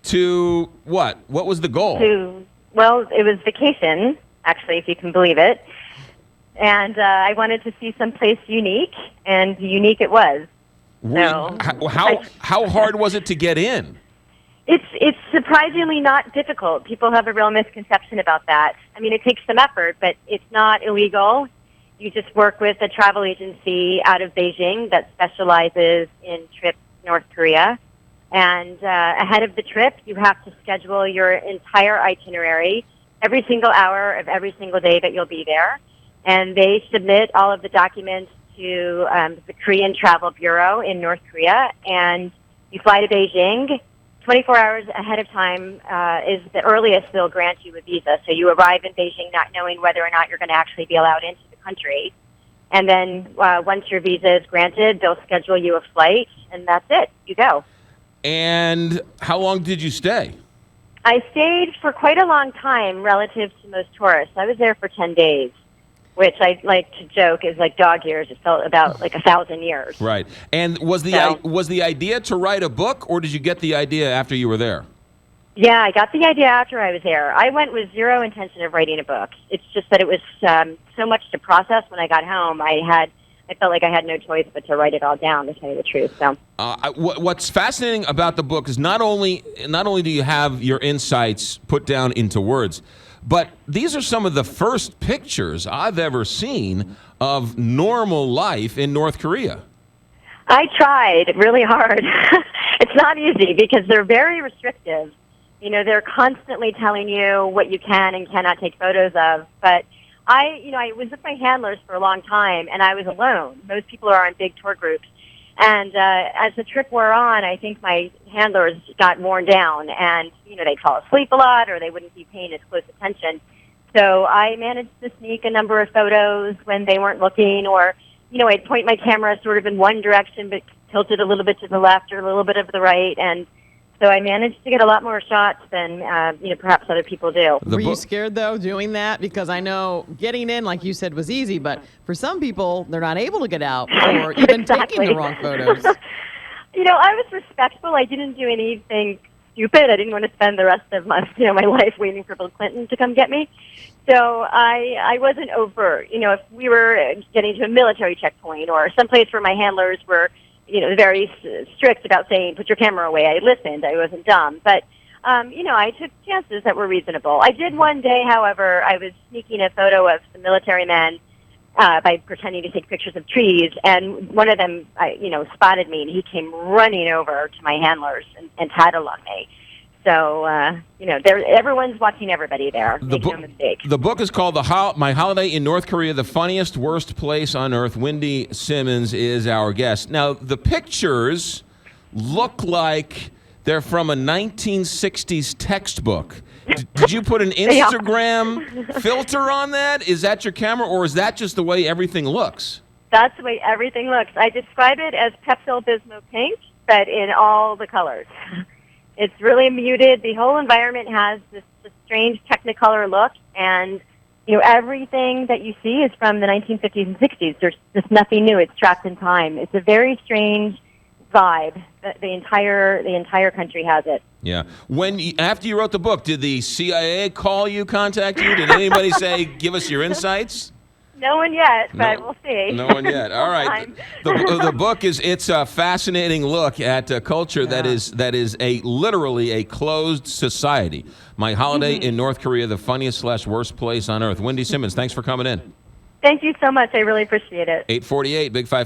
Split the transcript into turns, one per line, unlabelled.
To what? What was the goal?
Well, it was vacation, actually, if you can believe it. And I wanted to see someplace unique, and unique it was. So,
how hard was it to get in?
It's surprisingly not difficult. People have a real misconception about that. I mean, it takes some effort, but it's not illegal. You just work with a travel agency out of Beijing that specializes in trips to North Korea. And ahead of the trip, you have to schedule your entire itinerary, every single hour of every single day that you'll be there. And they submit all of the documents to the Korean Travel Bureau in North Korea. And you fly to Beijing. 24 hours ahead of time is the earliest they'll grant you a visa. So you arrive in Beijing not knowing whether or not you're going to actually be allowed into the country. And then once your visa is granted, they'll schedule you a flight, and that's it. You go.
And how long did you stay?
I stayed for quite a long time relative to most tourists. I was there for 10 days, which I like to joke is like dog years. It felt about like 1,000 years.
Right. And was the idea to write a book, or did you get the idea after you were there?
Yeah, I got the idea after I was there. I went with zero intention of writing a book. It's just that it was so much to process when I got home. I felt like I had no choice but to write it all down, to tell you the truth. So,
what's fascinating about the book is not only do you have your insights put down into words, but these are some of the first pictures I've ever seen of normal life in North Korea.
I tried really hard. It's not easy because they're very restrictive. You know, they're constantly telling you what you can and cannot take photos of. But I was with my handlers for a long time, and I was alone. Most people are in big tour groups. And as the trip wore on, I think my handlers got worn down, and, they'd fall asleep a lot, or they wouldn't be paying as close attention. So I managed to sneak a number of photos when they weren't looking, or, I'd point my camera sort of in one direction, but tilted a little bit to the left or a little bit of the right, and so I managed to get a lot more shots than, perhaps other people do.
Were you scared, though, doing that? Because I know getting in, like you said, was easy, but for some people, they're not able to get out or even taking the wrong photos.
I was respectful. I didn't do anything stupid. I didn't want to spend the rest of my life waiting for Bill Clinton to come get me. So I wasn't overt. If we were getting to a military checkpoint or someplace where my handlers were very strict about saying, put your camera away. I listened. I wasn't dumb. But, I took chances that were reasonable. I did one day, however, I was sneaking a photo of some military men by pretending to take pictures of trees. And one of them, spotted me, and he came running over to my handlers and tattled on me. So, everyone's watching everybody there. Make no mistake.
The book is called My Holiday in North Korea, The Funniest, Worst Place on Earth. Wendy Simmons is our guest. Now, the pictures look like they're from a 1960s textbook. Did you put an Instagram filter on that? Is that your camera, or is that just the way everything looks?
That's the way everything looks. I describe it as Pepto-Bismol pink, but in all the colors. It's really muted. The whole environment has this strange Technicolor look, and everything that you see is from the 1950s and 60s. There's just nothing new. It's trapped in time. It's a very strange vibe. The entire country has it.
Yeah. After you wrote the book, did the CIA call you, contact you? Did anybody say, give us your insights?
No one yet, but we'll see.
No one yet. All right. The book it's a fascinating look at a culture that is literally a closed society. My Holiday in North Korea, the funniest / worst place on earth. Wendy Simmons, thanks for coming in.
Thank you so much. I really appreciate it.
848, Big 5.